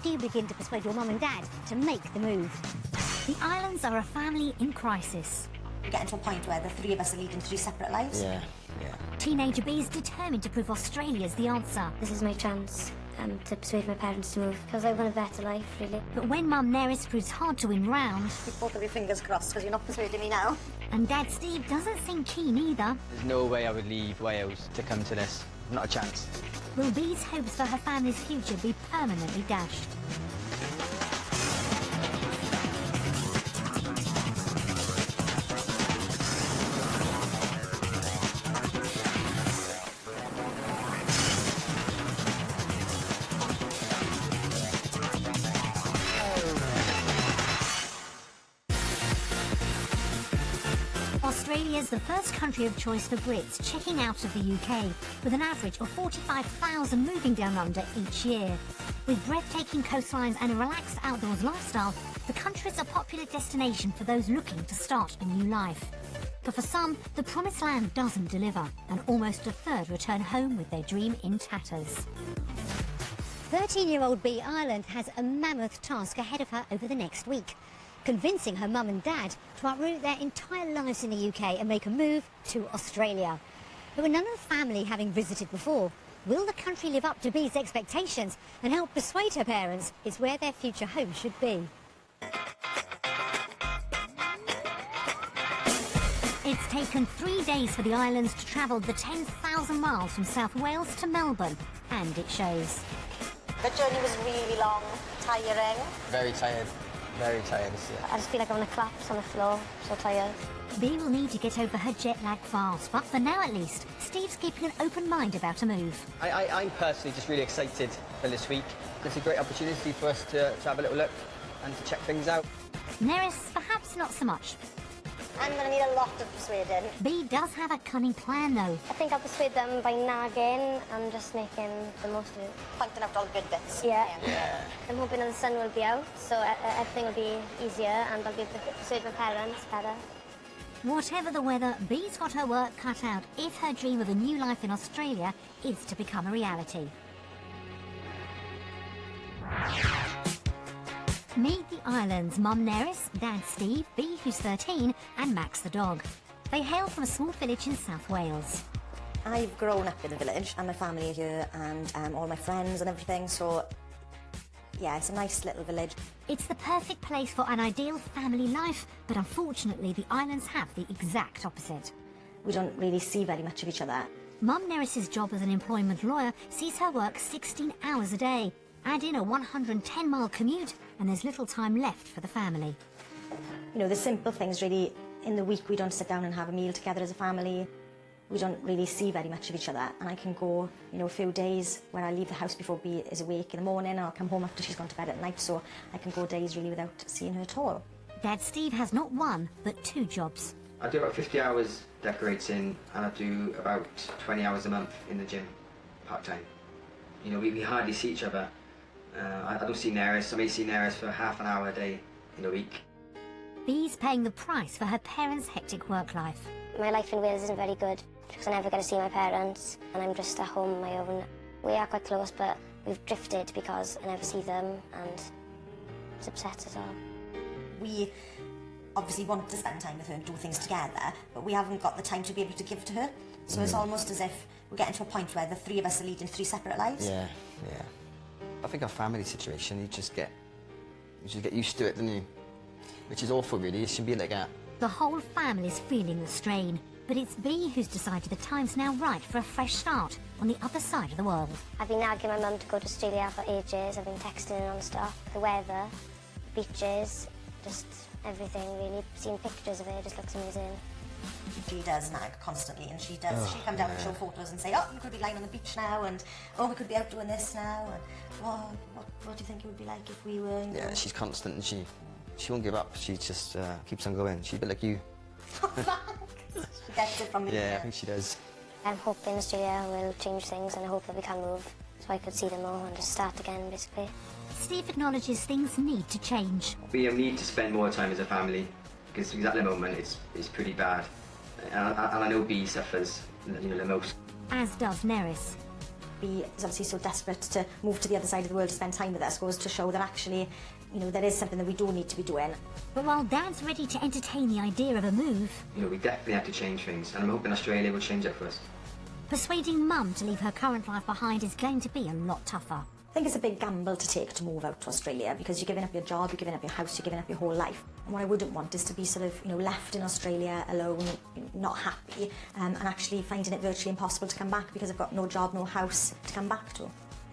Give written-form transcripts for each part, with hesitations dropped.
do you begin to persuade your mum and dad to make the move? The islands are a family in crisis. We're getting to a point where the three of us are leading three separate lives. Yeah. Teenager B is determined to prove Australia's the answer. This is my chance to persuade my parents to move, because I want a better life, really. But when Mum Neris proves hard to win round... Keep both of your fingers crossed, because you're not persuading me now. And Dad Steve doesn't seem keen either. There's no way I would leave Wales to come to this. Not a chance. Will B's hopes for her family's future be permanently dashed? Australia is the first country of choice for Brits checking out of the UK, with an average of 45,000 moving down under each year. With breathtaking coastlines and a relaxed outdoors lifestyle, the country's a popular destination for those looking to start a new life. But for some, the promised land doesn't deliver, and almost a third return home with their dream in tatters. 13-year-old B Ireland has a mammoth task ahead of her over the next week, convincing her mum and dad to uproot their entire lives in the UK and make a move to Australia. But with none of the family having visited before, will the country live up to B's expectations and help persuade her parents it's where their future home should be? It's taken 3 days for the islands to travel the 10,000 miles from South Wales to Melbourne, and it shows. The journey was really long, tiring. Very tired. Very tired. I just feel like I'm going to collapse on the floor, so tired. B will need to get over her jet lag fast, but for now at least, Steve's keeping an open mind about a move. I'm personally just really excited for this week. It's a great opportunity for us to have a little look and to check things out. Neris, perhaps not so much. I'm going to need a lot of persuading. B does have a cunning plan, though. I think I'll persuade them by nagging and just making the most of it. Pointing out all the good bits. Yeah. I'm hoping that the sun will be out, so everything will be easier and I'll be able to persuade my parents better. Whatever the weather, B's got her work cut out if her dream of a new life in Australia is to become a reality. Meet the island's Mum Neris, Dad Steve, B who's 13 and Max the dog. They hail from a small village in South Wales. I've grown up in the village and my family are here and all my friends and everything, so yeah, it's a nice little village. It's the perfect place for an ideal family life, but unfortunately the islands have the exact opposite. We don't really see very much of each other. Mum Neris's job as an employment lawyer sees her work 16 hours a day. Add in a 110-mile commute, and there's little time left for the family. You know, the simple things really. In the week, we don't sit down and have a meal together as a family. We don't really see very much of each other. And I can go, you know, a few days when I leave the house before B is awake in the morning, and I'll come home after she's gone to bed at night, so I can go days really without seeing her at all. Dad Steve has not one, but 2 jobs. I do about 50 hours decorating, and I do about 20 hours a month in the gym, part-time. You know, we hardly see each other. I don't see Neris. I may see Neris for half an hour a day in a week. B's paying the price for her parents' hectic work life. My life in Wales isn't very good because I never get to see my parents and I'm just at home on my own. We are quite close, but we've drifted because I never see them and it's upset us all. We obviously want to spend time with her and do things together, but we haven't got the time to be able to give to her. So it's almost as if we're getting to a point where the three of us are leading 3 separate lives. Yeah. I think our family situation, you just get used to it, don't you? Which is awful, really. It should be like that. The whole family's feeling the strain, but it's B who's decided the time's now right for a fresh start on the other side of the world. I've been nagging my mum to go to Australia for ages. I've been texting her non-stop. The weather, beaches, just everything really. Seeing pictures of it just looks amazing. She does nag constantly, and she comes down and show photos and say, oh, you could be lying on the beach now, and oh, we could be out doing this now, and oh, what do you think it would be like if we were? Yeah, she's constant, and she won't give up. She just keeps on going. She's a bit like you. She gets it from me. Yeah, I think she does. I'm hoping Australia will change things, and I hope that we can move so I could see them all and just start again, basically. Steve acknowledges things need to change. We need to spend more time as a family because at the moment it's pretty bad. And I know B suffers, you know, the most. As does Neris. Bea is obviously so desperate to move to the other side of the world to spend time with us goes to show that actually, you know, there is something that we do need to be doing. But while Dad's ready to entertain the idea of a move, You know, we definitely have to change things, and I'm hoping Australia will change it for us. persuading Mum to leave her current life behind is going to be a lot tougher. I think it's a big gamble to take to move out to Australia because you're giving up your job, you're giving up your house, you're giving up your whole life. And what I wouldn't want is to be sort of, you know, left in Australia alone, you know, not happy, and actually finding it virtually impossible to come back because I've got no job, no house to come back to.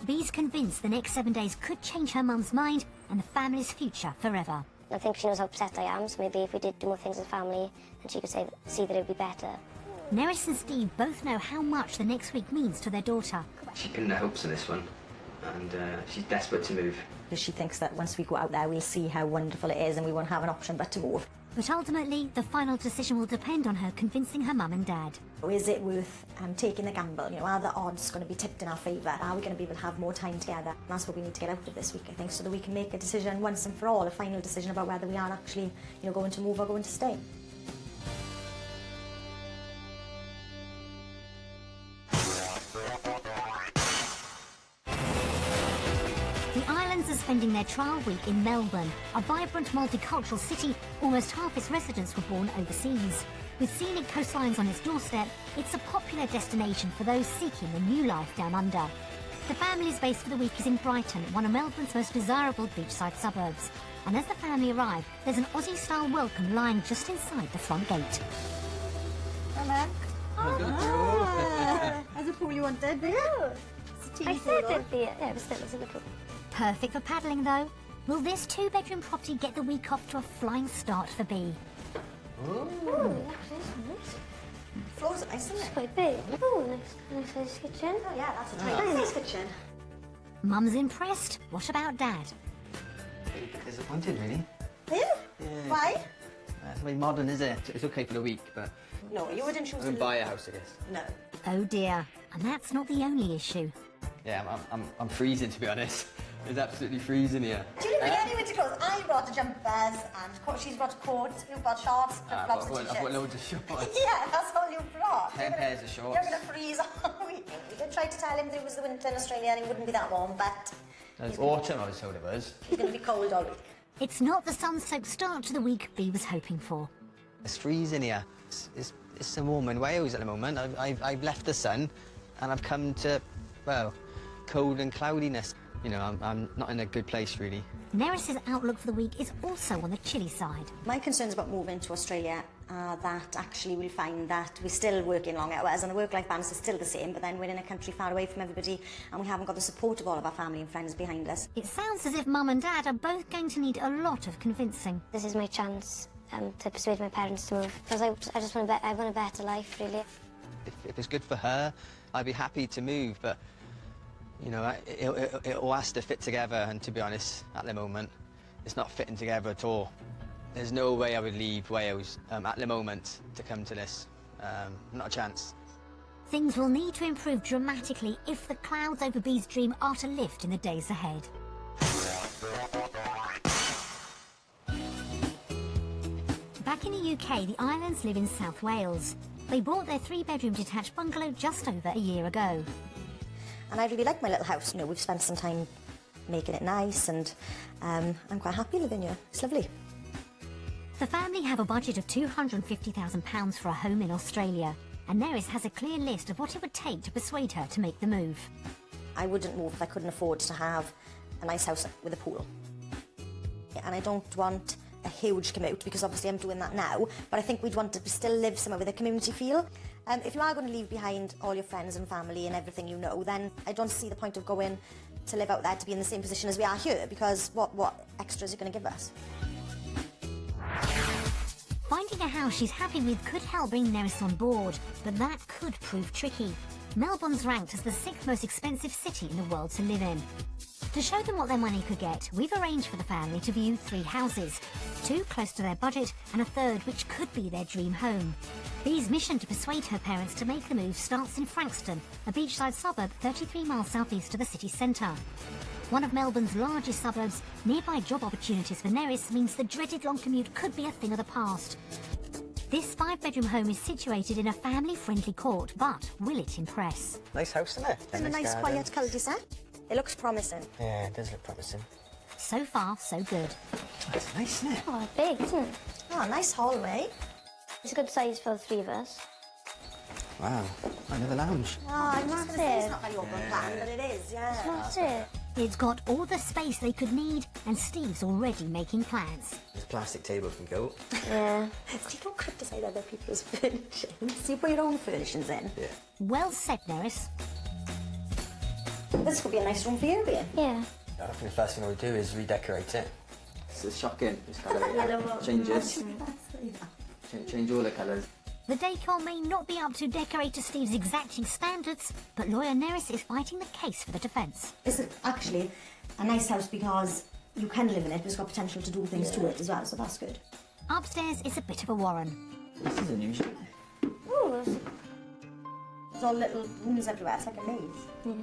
Bea's convinced the next 7 days could change her mum's mind and the family's future forever. I think she knows how upset I am, so maybe if we did do more things as a family, then she could see that it would be better. Neris and Steve both know how much the next week means to their daughter. She pinned her hopes on this one, and she's desperate to move. Because she thinks that once we go out there, we'll see how wonderful it is and we won't have an option but to move. But ultimately, the final decision will depend on her convincing her mum and dad. Is it worth taking the gamble? You know, are the odds going to be tipped in our favour? Are we going to be able to have more time together? And that's what we need to get out of this week, I think, so that we can make a decision once and for all, a final decision about whether we are actually, you know, going to move or going to stay. The islands are spending their trial week in Melbourne, a vibrant multicultural city. Almost half its residents were born overseas. With scenic coastlines on its doorstep, it's a popular destination for those seeking a new life down under. The family's base for the week is in Brighton, one of Melbourne's most desirable beachside suburbs. And as the family arrive, there's an Aussie-style welcome lying just inside the front gate. Hello. That's a pool you wanted, didn't you? I said it'd be, yeah, it was a little. Perfect for paddling, though. Will this two-bedroom property get the week off to a flying start for Bea? Floor's nice, isn't It's it? quite big. Oh, nice sized kitchen. Oh yeah, that's a very nice kitchen. Mum's impressed. What about Dad? Disappointed, really. Yeah? Why? It's very modern, is it? It's okay for the week, but No, you wouldn't choose I to wouldn't buy a house, I guess. No. Oh dear. And that's not the only issue. Yeah, I'm freezing, to be honest. It's absolutely freezing here. Do you bring any winter clothes? I brought jumpers and she's brought coats, you've got shorts, I've flip-flops got and t-shirts. loads of shorts. Yeah, that's all you brought. 10 pairs of shorts. You're going to freeze all week. We did try to tell him that it was the winter in Australia and he wouldn't be that warm, but It's autumn, I was told it was. he's going to be cold all week. It's not the sun-soaked start to the week Bea was hoping for. It's freezing here. It's warm in Wales at the moment. I've left the sun and I've come to, well, cold and cloudiness. You know, I'm not in a good place, really. Neris's outlook for the week is also on the chilly side. My concerns about moving to Australia are that actually we'll find that we're still working long hours and the work-life balance is still the same, but then we're in a country far away from everybody and we haven't got the support of all of our family and friends behind us. It sounds as if Mum and Dad are both going to need a lot of convincing. This is my chance to persuade my parents to move because I just want I want a better life, really. If it's good for her, I'd be happy to move, but, you know, it all has to fit together, and to be honest, at the moment, it's not fitting together at all. There's no way I would leave Wales at the moment to come to this. Not a chance. Things will need to improve dramatically if the clouds over Bea's dream are to lift in the days ahead. Back in the UK, the islands live in South Wales. They bought their 3-bedroom detached bungalow just over a year ago. And I really like my little house. You know, we've spent some time making it nice and I'm quite happy living here. It's lovely. The family have a budget of £250,000 for a home in Australia, and Neris has a clear list of what it would take to persuade her to make the move. I wouldn't move if I couldn't afford to have a nice house with a pool. And I don't want a huge commute because obviously I'm doing that now, but I think we'd want to still live somewhere with a community feel. If you are going to leave behind all your friends and family and everything you know, then I don't see the point of going to live out there to be in the same position as we are here, because what extras are you going to give us? Finding a house she's happy with could help bring Neris on board, but that could prove tricky. Melbourne's ranked as the 6th most expensive city in the world to live in. To show them what their money could get, we've arranged for the family to view 3 houses, 2 close to their budget and a 3rd which could be their dream home. Bea's mission to persuade her parents to make the move starts in Frankston, a beachside suburb 33 miles southeast of the city centre. One of Melbourne's largest suburbs, nearby job opportunities for Neris means the dreaded long commute could be a thing of the past. This 5-bedroom home is situated in a family-friendly court, but will it impress? Nice house, isn't it? It's a nice quiet cul-de-sac. It looks promising. Yeah, it does look promising. So far, so good. It's nice, isn't it? Oh, big, isn't it? Oh, nice hallway. It's a good size for the 3 of us. Wow, another lounge. Oh, I'm just going to say it's Massive. not very open plan, but it is, yeah. That's it. It's got all the space they could need, and Steve's already making plans. This plastic table can go. Yeah. You don't criticise other people's furnishings. You put your own furnishings in. Yeah. Well said, Nerys. This could be a nice room for you, Ian. Yeah. I think the first thing I would do is redecorate it. It's shocking. It's colour changes. Change all the colours. The decor may not be up to decorator Steve's exacting standards, but lawyer Nerys is fighting the case for the defence. It's actually a nice house because you can live in it, but it's got potential to do things to it as well, so that's good. Upstairs is a bit of a warren. This is unusual. Ooh, There's all little rooms everywhere, it's like a maze.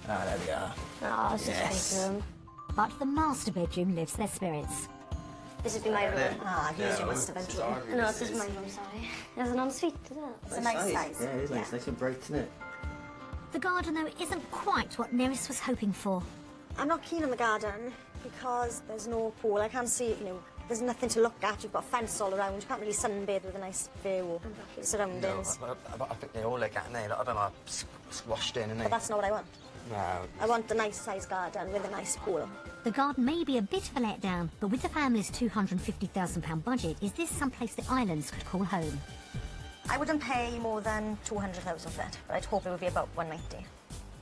Ah, there we are. oh, it's Yes. a nice room. But the master bedroom lifts their spirits. This would be my room. Ah, here's your master bedroom. No, this is my room, sorry. There's an ensuite, isn't it? It's a nice size. Yeah, it is nice. Nice and bright, isn't it? The garden, though, isn't quite what Nerys was hoping for. I'm not keen on the garden because there's no pool. I can't see, there's nothing to look at. You've got a fence all around. You can't really sunbathe with a nice view surroundings. I think they all like that, and a lot of them are squashed in, and But that's not what I want. No. I want a nice sized garden with a nice pool. The garden may be a bit of a letdown, but with the family's £250,000 budget, is this someplace the islands could call home? I wouldn't pay more than 200,000 for it, but I'd hope it would be about 190.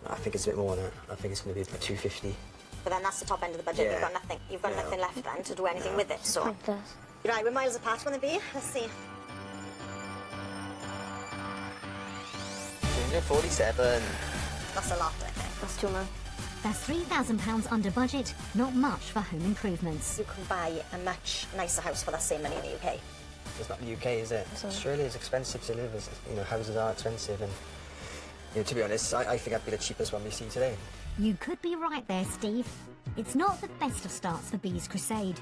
I think it's a bit more than that. I think it's going to be about 250. But then that's the top end of the budget. Yeah. You've got nothing. You've got nothing left then to do anything with it. So, Pointless. right, we're miles apart. Want to be? Let's see. 247. That's a lot, I think. That's too much. That's £3,000 under budget, not much for home improvements. You can buy a much nicer house for that same money in the UK. It's not the UK, is it? Australia is expensive to live. Houses are expensive, and to be honest, I think that'd be the cheapest one we see today. You could be right there, Steve. It's not the best of starts for Bee's crusade.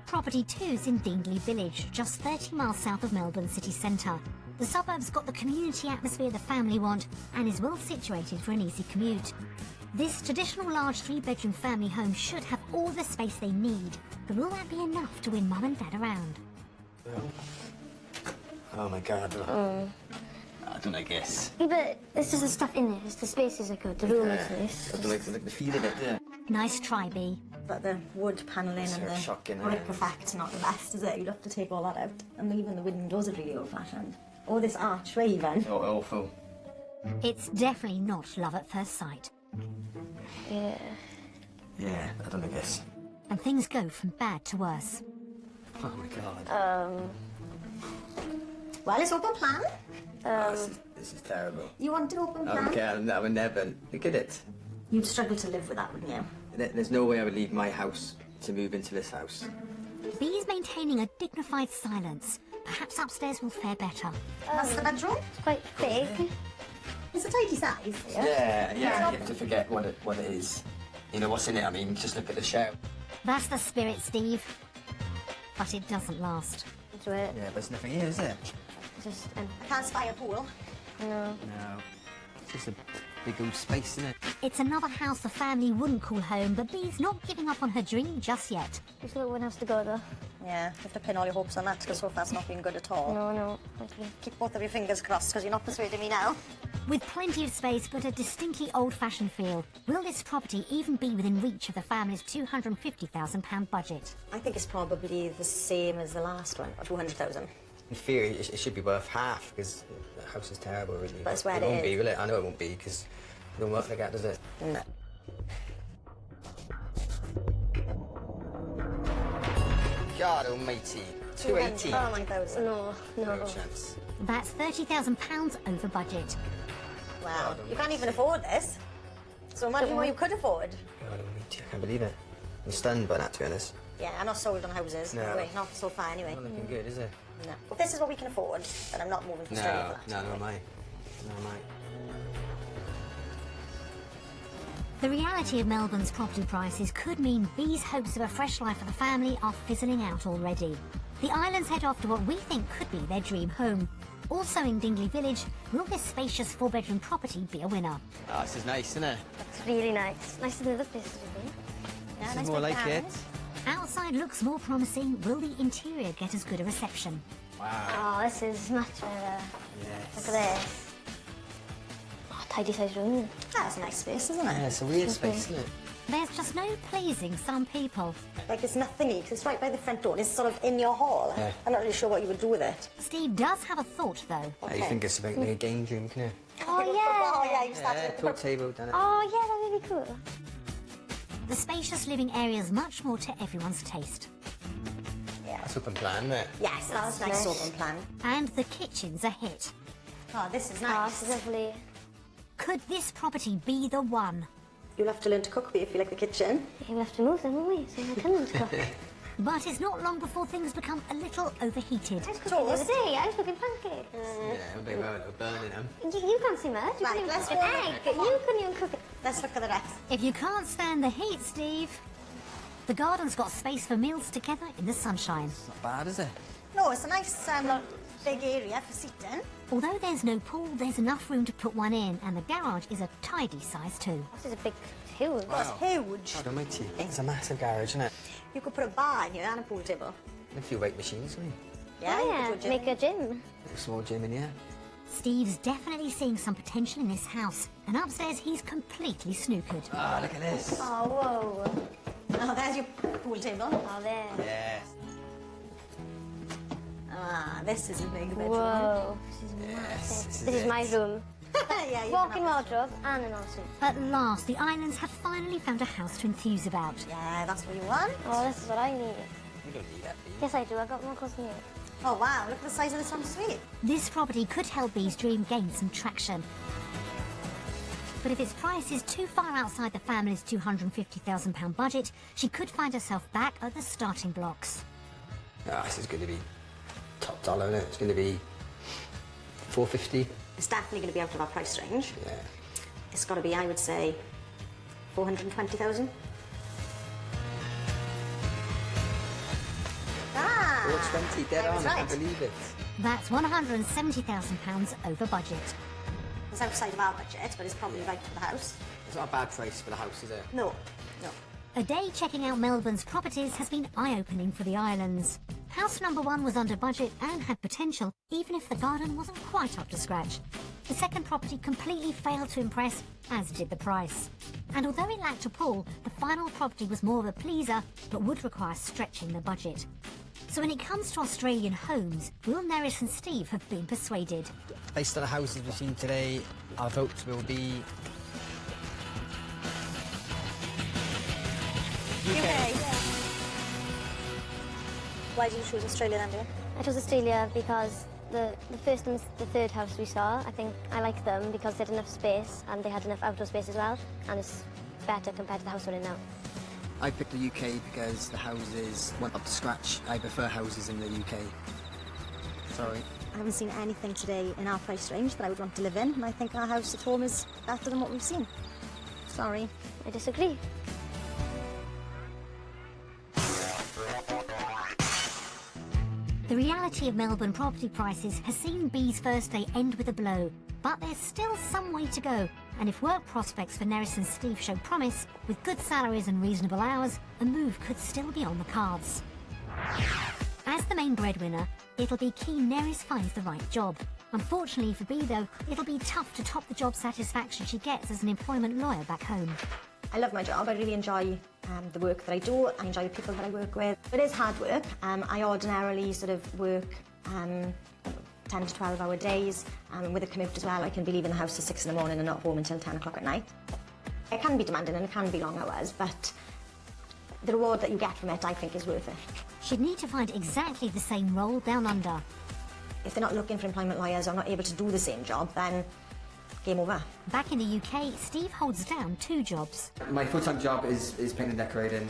Property 2's in Dingley Village, just 30 miles south of Melbourne city centre. The suburb's got the community atmosphere the family want and is well situated for an easy commute. This traditional large 3-bedroom family home should have all the space they need, but will that be enough to win Mum and Dad around? Oh my God. I don't know, I guess. Yeah, but it's just the stuff in there. It's the spaces are good. The room is nice. I don't like the feel of it, yeah. Nice try, Bee. But the wood panelling and the shocking, brick effect's not the best, is it? You'd have to take all that out. And even the windows are really old-fashioned. Oh, this archway even. Oh, awful. It's definitely not love at first sight. Yeah. Yeah, I don't know, I guess. And things go from bad to worse. Oh my God. Well, it's open plan. This is terrible. You want an open plan? Okay, I would never. Look at it. You'd struggle to live with that, wouldn't you? There's no way I would leave my house to move into this house. Bee's maintaining a dignified silence. Perhaps upstairs will fare better. That's the bedroom. It's quite big. It's a tidy size. Yeah, you have to forget what it is. You know, what's in it, I mean, just look at the shower. That's the spirit, Steve. But it doesn't last. Into it. Yeah, but there's nothing here, is there? Just I can't spy a pool. no. No. It's just a big old space, isn't it? It's another house the family wouldn't call home, but Bee's not giving up on her dream just yet. There's still one house to go though. Yeah, you have to pin all your hopes on that because so far it's not been good at all. No. Keep both of your fingers crossed because you're not persuading me now. With plenty of space but a distinctly old-fashioned feel, will this property even be within reach of the family's £250,000 budget? I think it's probably the same as the last one, or 200,000. In theory, it should be worth half because the house is terrible, really. But it's where it it won't is. be, will it? I know it won't be because it don't work like that, does it? No. God almighty. 280. Oh my thousand. No. No chance. That's £30,000 over budget. Wow. You can't even afford this. So imagine what you could afford. God almighty, I can't believe it. I'm stunned by that, to be honest. Yeah, I'm not sold on houses. No. Anyway, not so far anyway. Not looking good, is it? No. If this is what we can afford, then I'm not moving to Australia for that. No, am I. No, am I. The reality of Melbourne's property prices could mean Bee's hopes of a fresh life for the family are fizzling out already. The islands head off to what we think could be their dream home. Also in Dingley Village, will this spacious 4-bedroom property be a winner? Oh, this is nice, isn't it? It's really nice. Nicer than the other places we've been. Yeah, This nice is more big like garden. it. Outside looks more promising. Will the interior get as good a reception? Wow. Oh, this is much better. Yes. Look at this. Oh, tidy sized room. That's a nice space, isn't Yeah, it? it's a weird space, isn't it? There's just no pleasing some people. Like it's nothingy, because it's right by the front door. It's sort of in your hall. Yeah. I'm not really sure what you would do with it. Steve does have a thought, though. You think it's about like a game room, can you? Oh, yeah. Oh, yeah, you started Yeah, pool table, done it. Oh, yeah, that would be cool. The spacious living area is much more to everyone's taste. That's open plan, isn't it? Yes, that's a nice nice. open plan. And the kitchen's a hit. Oh, this is Oh, nice. this is lovely. Could this property be the one? You'll have to learn to cook if you like the kitchen. We'll have to move them, won't we? So we'll come to cook. But it's not long before things become a little overheated. I was cooking the other day. I was cooking pancakes. Yeah, they were burning them. You can't see much. You Right, couldn't even let's cook an go. egg. You couldn't even cook it. Let's look at the rest. If you can't stand the heat, Steve, the garden's got space for meals together in the sunshine. Not bad, is it? No, it's a nice big area for seating. Although there's no pool, there's enough room to put one in, and the garage is a tidy size too. This is a big, huge. Oh, it's huge. God almighty. It's a massive garage, isn't it? You could put a bar in here and a pool table. A few weight machines, isn't it? Yeah, Oh, you yeah, could do a make gym. a gym. A small gym in here. Steve's definitely seeing some potential in this house, and upstairs he's completely snookered. Ah, look at this. Oh, whoa. Oh, there's your pool table. Oh, there. Yes. Ah, this is a big bedroom. Whoa. This is Yes, massive. this is my it. room. Yeah, you Walk-in can have- wardrobe and an ensuite. At last, the islands have finally found a house to enthuse about. Yeah, that's what you want. Oh, this is what I need. You don't need that, do you? Yes, I do. I got more clothes than you. Oh, wow, look at the size of this ensuite. This property could help Bee's dream gain some traction. But if its price is too far outside the family's £250,000 budget, she could find herself back at the starting blocks. Ah, this is going to be top dollar, isn't it? It's going to be $450. It's definitely going to be out of our price range. Yeah. It's got to be, I would say, 420,000. Ah! 420, dead I on, was I can't right. believe it. That's £170,000 over budget. It's outside of our budget, but it's probably right for the house. It's not a bad price for the house, is it? No, no. A day checking out Melbourne's properties has been eye-opening for the islands. House number 1 was under budget and had potential, even if the garden wasn't quite up to scratch. The second property completely failed to impress, as did the price. And although it lacked a pool, the final property was more of a pleaser, but would require stretching the budget. So when it comes to Australian homes, will Neris and Steve have been persuaded? Based on the houses we've seen today, our votes will be UK. Why did you choose Australia then, dear? I chose Australia because the first and the third house we saw, I think I liked them because they had enough space and they had enough outdoor space as well, and it's better compared to the house we're in now. I picked the UK because the houses went up to scratch. I prefer houses in the UK. Sorry. I haven't seen anything today in our price range that I would want to live in, and I think our house at home is better than what we've seen. Sorry. I disagree. The reality of Melbourne property prices has seen Bee's first day end with a blow, but there's still some way to go. And if work prospects for Neris and Steve show promise, with good salaries and reasonable hours, a move could still be on the cards. As the main breadwinner, it'll be key Neris finds the right job. Unfortunately for Bee though, it'll be tough to top the job satisfaction she gets as an employment lawyer back home. I love my job. I really enjoy the work that I do. I enjoy the people that I work with. It is hard work. I ordinarily sort of work 10 to 12 hour days. With a commute as well, I can be leaving the house at 6 in the morning and not home until 10 o'clock at night. It can be demanding and it can be long hours, but the reward that you get from it, I think, is worth it. She'd need to find exactly the same role down under. If they're not looking for employment lawyers or not able to do the same job, then game over. Back in the UK, Steve holds down 2 jobs. My full-time job is painting and decorating.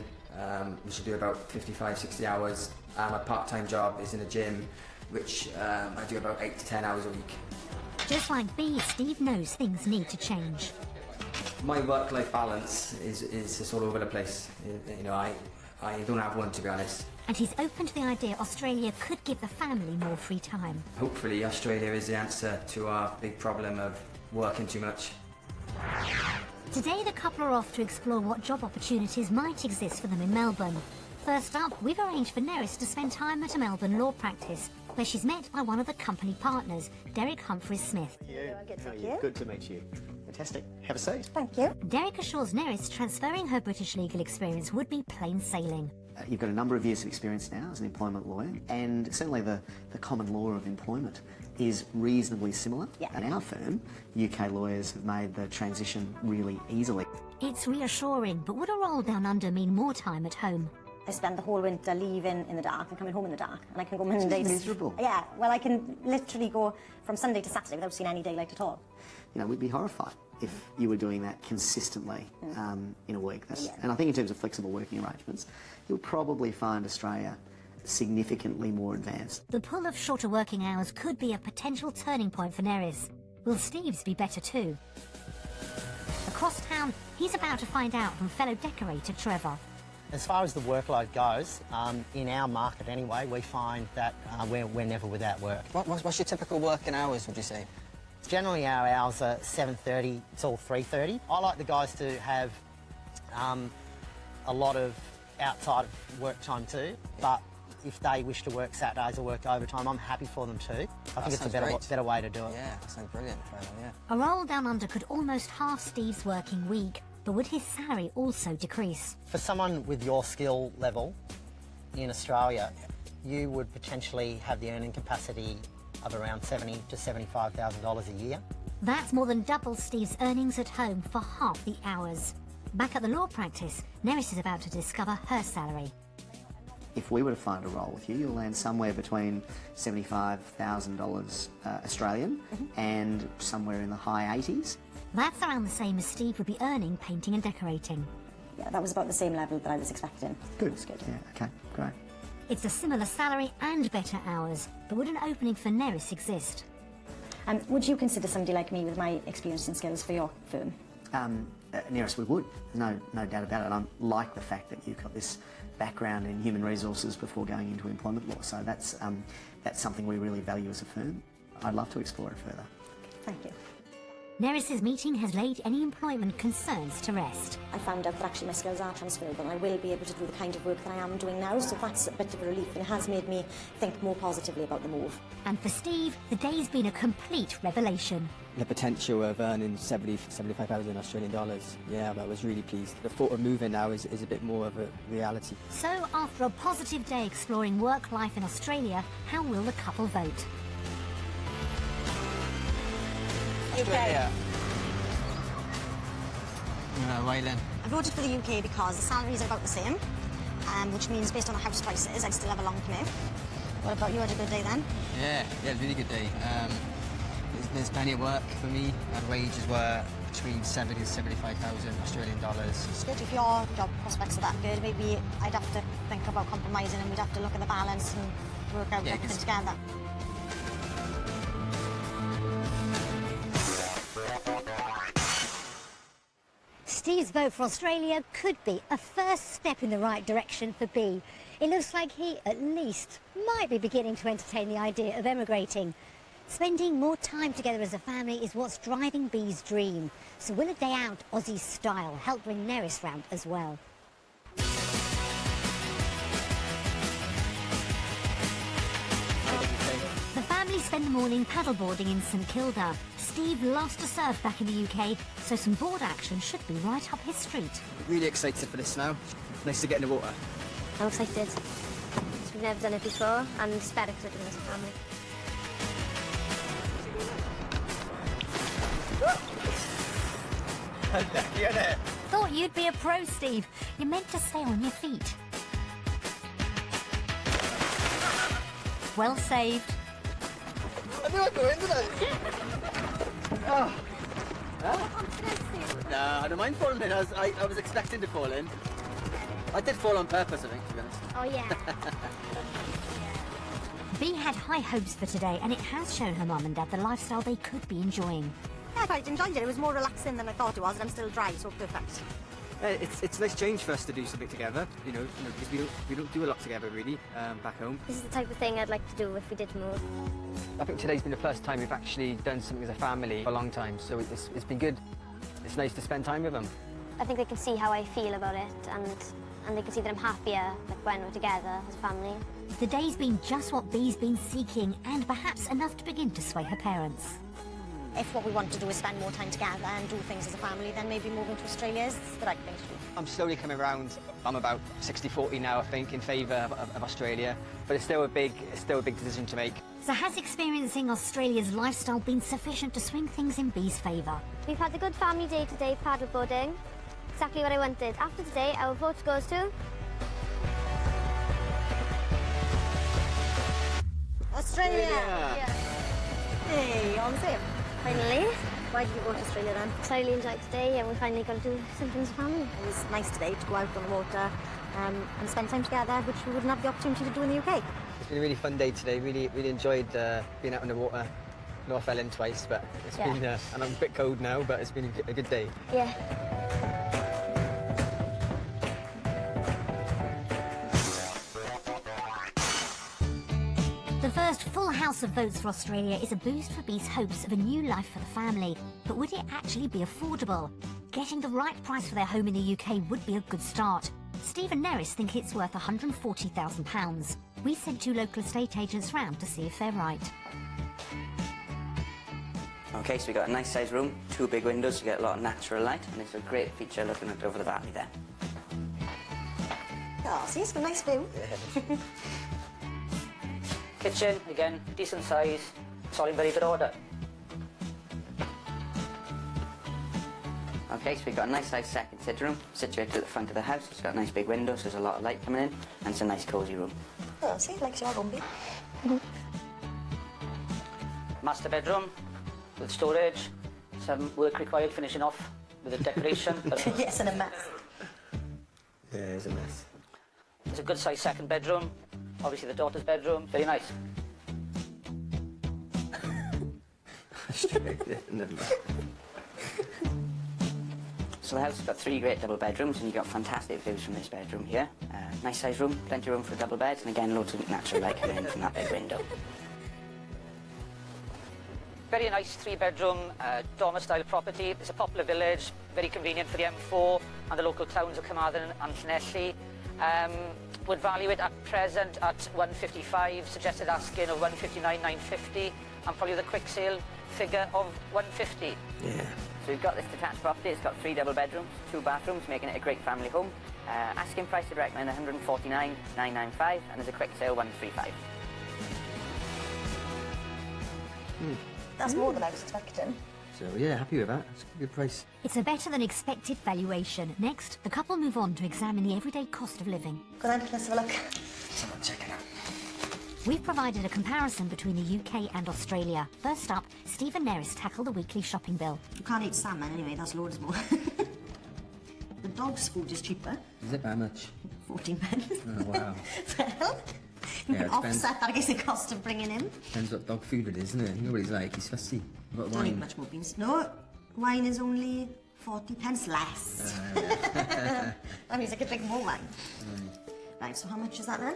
We should do about 55, 60 hours. My part-time job is in a gym, which I do about 8 to 10 hours a week. Just like Bee, Steve knows things need to change. My work-life balance is just all over the place. You know, I don't have one, to be honest. And he's open to the idea Australia could give the family more free time. Hopefully Australia is the answer to our big problem of working too much. Today the couple are off to explore what job opportunities might exist for them in Melbourne. First up, we've arranged for Neris to spend time at a Melbourne law practice, where she's met by one of the company partners, Derek Humphreys-Smith. Good to meet you. Fantastic. Have a seat. Thank you. Derek assures Neris transferring her British legal experience would be plain sailing. You've got a number of years of experience now as an employment lawyer, and certainly the common law of employment is reasonably similar. Yeah. At our firm, UK lawyers have made the transition really easily. It's reassuring, but would a roll down under mean more time at home? I spend the whole winter leaving in the dark and coming home in the dark, and I can go Monday. It's miserable. Yeah, well, I can literally go from Sunday to Saturday without seeing any daylight at all. You know, we'd be horrified if you were doing that consistently in a week. And I think in terms of flexible working arrangements, you'll probably find Australia significantly more advanced. The pull of shorter working hours could be a potential turning point for Neris. Will Steve's be better too? Across town, he's about to find out from fellow decorator Trevor. As far as the workload goes, in our market anyway, we find that we're never without work. What's your typical working hours, would you say? Generally, our hours are 7:30 till 3:30. I like the guys to have a lot of outside of work time too, but if they wish to work Saturdays or work overtime, I'm happy for them too. I think it's a better way to do it. Yeah, that sounds brilliant, Trevor, yeah. A roll down under could almost halve Steve's working week, but would his salary also decrease? For someone with your skill level in Australia, you would potentially have the earning capacity of around $70,000 to $75,000 a year. That's more than double Steve's earnings at home for half the hours. Back at the law practice, Neris is about to discover her salary. If we were to find a role with you, you'll land somewhere between $75,000 Australian and somewhere in the high 80s. That's around the same as Steve would be earning painting and decorating. Yeah, that was about the same level that I was expecting. Good. That's good. Yeah, okay, great. It's a similar salary and better hours, but would an opening for Neris exist? Would you consider somebody like me with my experience and skills for your firm? Nearest we would, no doubt about it. I like the fact that you've got this background in human resources before going into employment law, so that's something we really value as a firm. I'd love to explore it further. Thank you. Neris's meeting has laid any employment concerns to rest. I found out that actually my skills are transferable and I will be able to do the kind of work that I am doing now, so that's a bit of a relief and it has made me think more positively about the move. And for Steve, the day's been a complete revelation. The potential of earning 75,000 Australian dollars, yeah, I was really pleased. The thought of moving now is a bit more of a reality. So after a positive day exploring work life in Australia, how will the couple vote? Australia. Wailing. I voted for the UK because the salaries are about the same, which means based on the house prices, I'd still have a long commute. What about you? Had a good day then? Yeah, really good day. There's plenty of work for me. Our wages were between 70 and 75,000 Australian dollars. It's good if your job prospects are that good. Maybe I'd have to think about compromising and we'd have to look at the balance and work out everything together. Steve's vote for Australia could be a first step in the right direction for B. It looks like he, at least, might be beginning to entertain the idea of emigrating. Spending more time together as a family is what's driving B's dream. So will a day out Aussie style help bring Neris round as well? The family spend the morning paddleboarding in St Kilda. Steve loves to surf back in the UK, so some board action should be right up his street. Really excited for this now. Nice to get in the water. I'm excited. We've never done it before, and it's better because we're doing it as a family. Thought you'd be a pro, Steve. You're meant to stay on your feet. Well saved. I knew I'd go into that. Oh. Huh? No, I don't mind falling in. I was expecting to fall in. I did fall on purpose, I think, to be honest. Oh, yeah. Bea had high hopes for today, and it has shown her mum and dad the lifestyle they could be enjoying. Yeah, I quite enjoyed it. It was more relaxing than I thought it was, and I'm still dry, so perfect. It's a nice change for us to do something together, you know, because we don't do a lot together really back home. This is the type of thing I'd like to do if we did move. I think today's been the first time we've actually done something as a family for a long time, so it's been good. It's nice to spend time with them. I think they can see how I feel about it, and they can see that I'm happier when we're together as a family. The day's been just what Bee's been seeking, and perhaps enough to begin to sway her parents. If what we want to do is spend more time together and do things as a family, then maybe moving to Australia is the right thing to do. I'm slowly coming around. I'm about 60-40 now, I think, in favour of Australia, but it's still a big decision to make. So has experiencing Australia's lifestyle been sufficient to swing things in Bee's favour? We've had a good family day today, paddleboarding. Exactly what I wanted. After today, our vote goes to... Australia! Yeah. Hey, all the same. Finally. Why did you go to Australia then? So I really enjoyed today, and we finally got to do something as a family. It was nice today to go out on the water and spend time together, which we wouldn't have the opportunity to do in the UK. It's been a really fun day today. Really enjoyed being out on the water. No, I fell in twice, but it's been, and I'm a bit cold now, but it's been a good day. Yeah. The first full house of votes for Australia is a boost for Bee's hopes of a new life for the family. But would it actually be affordable? Getting the right price for their home in the UK would be a good start. Steve and Neris think it's worth £140,000. We sent 2 local estate agents round to see if they're right. Okay, so we've got a nice sized room, 2 big windows to get a lot of natural light, and it's a great feature looking over the valley there. Oh, see, it's got a nice view. Kitchen, again, decent size, it's all in very good order. Okay, so we've got a nice sized second sitting room situated at the front of the house. It's got nice big windows, so there's a lot of light coming in, and it's a nice cosy room. Oh, see, it likes your room, Bee. Master bedroom with storage, some work required finishing off with a decoration. Yes, and a mess. Yeah, it's a mess. It's a good sized second bedroom. Obviously the daughter's bedroom, very nice. Never mind. So the house has got 3 great double bedrooms, and you've got fantastic views from this bedroom here. Nice sized room, plenty of room for a double bed, and again loads of natural light coming in from that big window. Very nice 3-bedroom dormer style property. It's a popular village, very convenient for the M4 and the local towns of Carmarthen and Llanelli. Would value it at present at 155, suggested asking of 159,950, and probably the quick sale figure of 150. Yeah. So we've got this detached property. It's got 3 double bedrooms, 2 bathrooms, making it a great family home. Asking price would recommend 149,995, and there's a quick sale 135. That's more than I was expecting. So yeah, happy with that. It's a good price. It's a better than expected valuation. Next, the couple move on to examine the everyday cost of living. Go then, let's have a look. Someone check it out. We've provided a comparison between the UK and Australia. First up, Steve and Neris tackle the weekly shopping bill. You can't eat salmon anyway, that's loads more. The dog's food is cheaper. Is it by much? 14 pence. Oh, wow. Well, you Yeah, can it depends. offset that against the cost of bringing in. Depends what dog food it is, isn't it? You know what he's like, he's fussy. What Don't eat wine? much more beans. No, wine is only 40 pence less. That means I could drink more wine. Right, so how much is that then?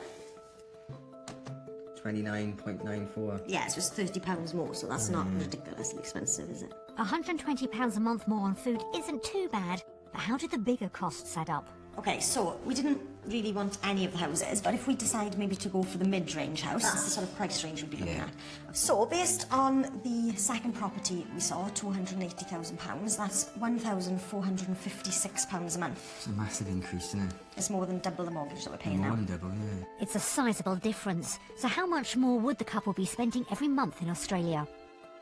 29.94. Yeah, so it's £30 more, so that's not ridiculously expensive, is it? £120 a month more on food isn't too bad, but how did the bigger costs add up? Okay, so we didn't really want any of the houses, but if we decide maybe to go for the mid-range house, that's the sort of price range we'd be looking at. So, based on the second property we saw, £280,000, that's £1,456 a month. It's a massive increase, isn't it? It's more than double the mortgage that we're paying More now. than double, yeah. It's a sizable difference. So how much more would the couple be spending every month in Australia?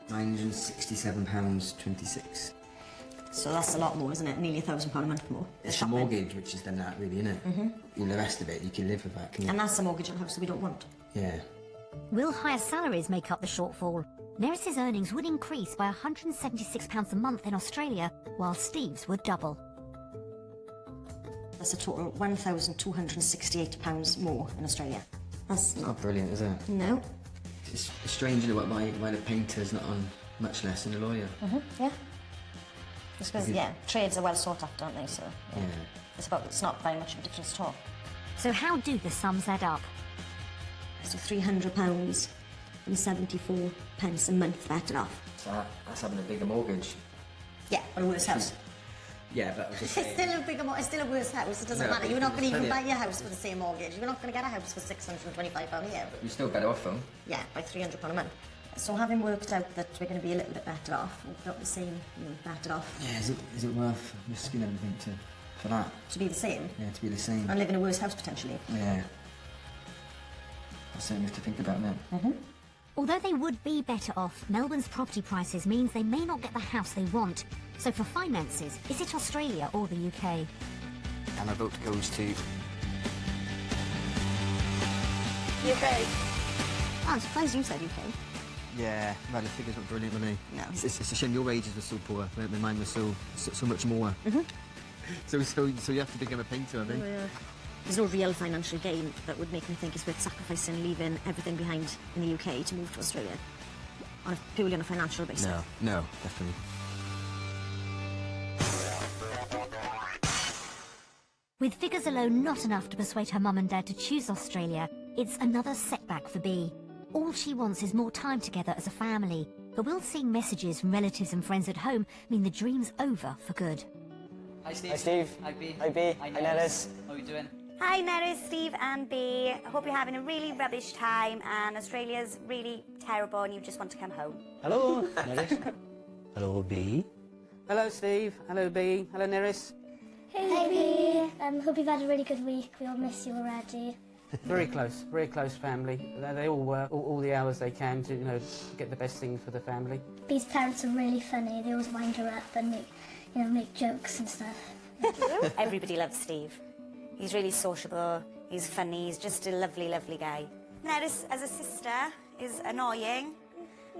£967.26. So that's a lot more, isn't it? Nearly £1,000 a month more. It's the mortgage which has done that, really, isn't it? Mm-hmm. And the rest of it, you can live with that, can you? And that's the mortgage on a house that we don't want. Yeah. Will higher salaries make up the shortfall? Neris's earnings would increase by £176 a month in Australia, while Steve's would double. That's a total of £1,268 more in Australia. That's Not brilliant, is it? No. It's strange, isn't it, why the painter's not on much less than the lawyer. Yeah. Because, yeah, trades are well sought after, aren't they? So, yeah. It's not very much of a difference at all. So how do the sums add up? So £300 and 74 pence a month better off. So that's having a bigger mortgage. Yeah, or a worse house. Yeah, but I was just It's saying... it's still a worse house. It doesn't matter. You're not going to even buy your house for the same mortgage. You're not going to get a house for £625 a year. You're still better off, though. Yeah, by £300 a month. So having worked out that we're going to be a little bit better off, or not the same, better off. Yeah, is it worth risking everything for that? To be the same? Yeah, to be the same. And live in a worse house, potentially. Yeah. That's something we have to think about now. Although they would be better off, Melbourne's property prices means they may not get the house they want. So for finances, is it Australia or the UK? And my vote goes to... UK. Oh, I'm surprised you said UK. Yeah, well, the figures weren't brilliant, were they? No. It's a shame your wages were so poor, but mine was so much more. So you have to become a painter, I think. Oh, yeah. There's no real financial gain that would make me think it's worth sacrificing, leaving everything behind in the UK to move to Australia. Purely on a financial basis. No, definitely. With figures alone not enough to persuade her mum and dad to choose Australia, it's another setback for Bea. All she wants is more time together as a family, but will seeing messages from relatives and friends at home mean the dream's over for good? Hi Steve. Hi Steve. Hi Bea. Hi Bea. Hi Neris. How are you doing? Hi Neris, Steve and Bea. I hope you're having a really rubbish time and Australia's really terrible and you just want to come home. Hello, Neris. Hello, Bea. Hello Steve. Hello Bea. Hello Neris. Hey, Bea. Hope you've had a really good week. We all miss you already. Very close family. They all work all the hours they can to, get the best thing for the family. Bea's parents are really funny. They always wind her up and make jokes and stuff. Everybody loves Steve. He's really sociable, he's funny, he's just a lovely, lovely guy. Neris, as a sister, is annoying,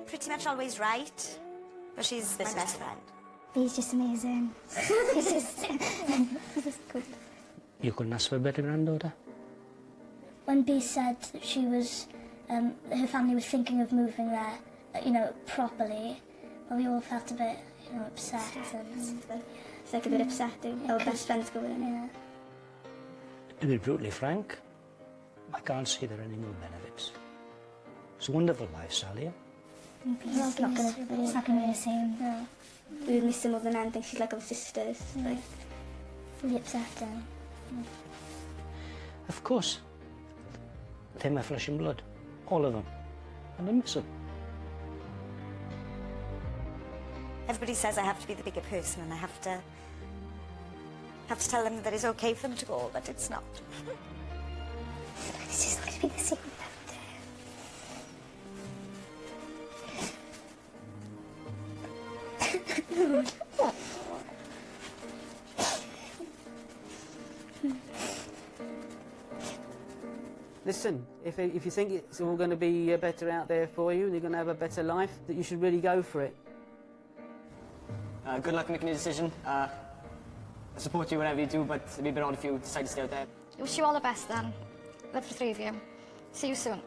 pretty much always right, but she's my best friend. Bea's just amazing. He's just cool. You couldn't ask for a better granddaughter? When Bea said that she was, her family was thinking of moving there, properly, well, we all felt a bit, upset. It's like a bit upsetting. Our best friends going, yeah. To be brutally frank, I can't see there are any more benefits. It's a wonderful lifestyle here. It's not going to be the same. No. We would miss her more than anything. She's like our sisters. Like, really upsetting. Of course, they're my flesh and blood, all of them, and I miss them. Everybody says I have to be the bigger person and I have to tell them that it's okay for them to go, but it's not. It's just going to be the same. Listen, if you think it's all going to be better out there for you and you're going to have a better life, that you should really go for it. Good luck making your decision. I support you whenever you do, but it'd be a bit odd if you decide to stay out there. I wish you all the best then. Love the three of you. See you soon.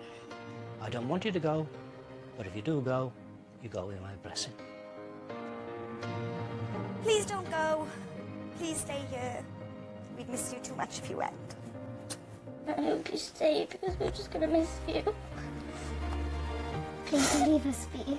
I don't want you to go, but if you do go, you go with my blessing. Please don't go. Please stay here. We'd miss you too much if you went. I hope you stay because we're just gonna miss you. Please don't leave us, Bea.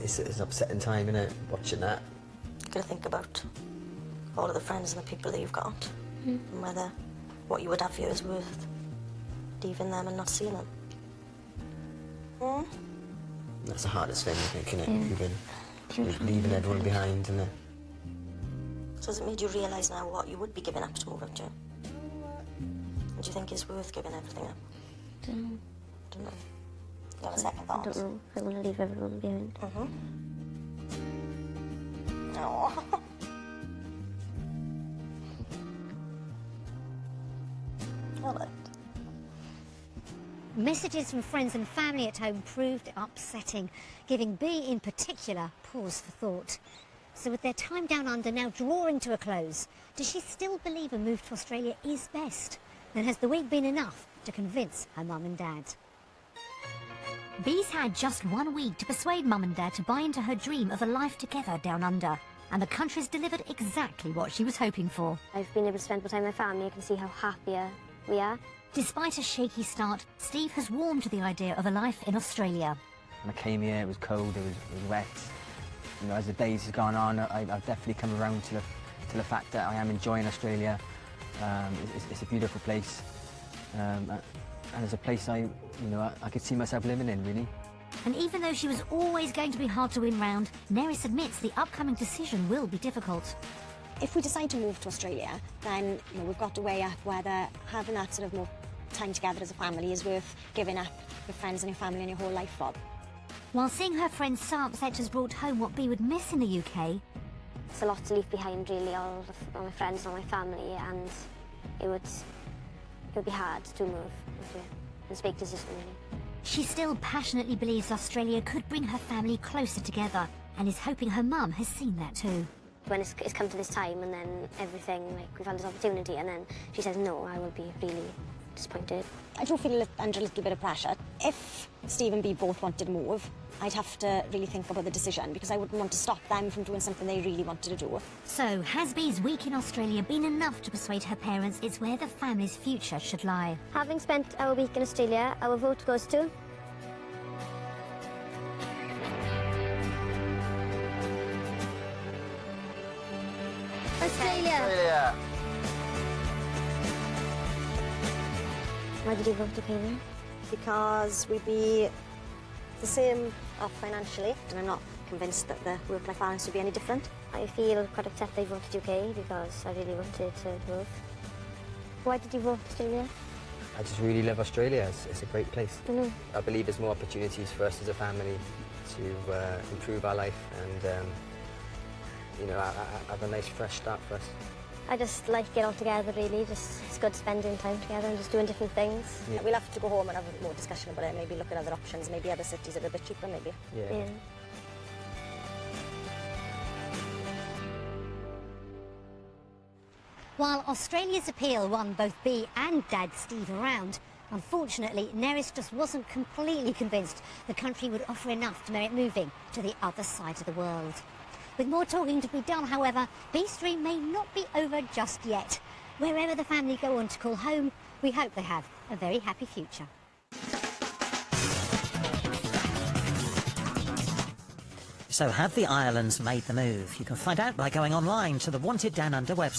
It's an upsetting time, isn't it, watching that? You've got to think about all of the friends and the people that you've got and whether what you would have here is worth leaving them and not seeing them. That's the hardest thing, I think, isn't it? Leaving everyone behind, isn't it? So has it made you realise now what you would be giving up to move up to? And do you think it's worth giving everything up? Don't know. You have a second thought? I don't know if I want to leave everyone behind. Oh. Messages from friends and family at home proved upsetting, giving Bea in particular pause for thought. So with their time down under now drawing to a close, does she still believe a move to Australia is best? And has the week been enough to convince her mum and dad? Bee's had just 1 week to persuade Mum and Dad to buy into her dream of a life together down under. And the country's delivered exactly what she was hoping for. I've been able to spend more time with my family. I can see how happier we are. Despite a shaky start, Steve has warmed to the idea of a life in Australia. When I came here, it was cold, it was wet. You know, as the days have gone on, I've definitely come around to the fact that I am enjoying Australia. It's a beautiful place, and it's a place I could see myself living in, really. And even though she was always going to be hard to win round, Neris admits the upcoming decision will be difficult. If we decide to move to Australia, then we've got to weigh up whether having that sort of more time together as a family is worth giving up your friends and your family and your whole life for. While seeing her friend Sarpset has brought home what Bee would miss in the UK, It's a lot to leave behind, really, all my friends and all my family, and it would be hard to move and speak to sister, really. she still passionately believes Australia could bring her family closer together and is hoping her mum has seen that too. When it's come to this time and then everything, like we've had this opportunity, and then she says no, I will be really disappointed. I do feel under a little bit of pressure. If Steve and Bee both wanted to move, I'd have to really think about the decision, because I wouldn't want to stop them from doing something they really wanted to do. So, has Bee's week in Australia been enough to persuade her parents it's where the family's future should lie? Having spent our week in Australia, our vote goes to... Australia! Why did you vote to Kenya? Because we'd be the same off financially, and I'm not convinced that the work-life balance would be any different. I feel quite upset I voted UK because I really wanted to move. Why did you vote Australia? I just really love Australia. It's a great place. Mm-hmm. I believe there's more opportunities for us as a family to improve our life and have a nice fresh start for us. I just like it all together, really. It's good spending time together and just doing different things. Yeah. We'll have to go home and have more discussion about it, maybe look at other options, maybe other cities are a bit cheaper, maybe. Yeah. While Australia's appeal won both Bee and Dad Steve around, unfortunately, Neris just wasn't completely convinced the country would offer enough to merit moving to the other side of the world. With more talking to be done, however, Bee's dream may not be over just yet. Wherever the family go on to call home, we hope they have a very happy future. So have the Irelands made the move? You can find out by going online to the Wanted Down Under website.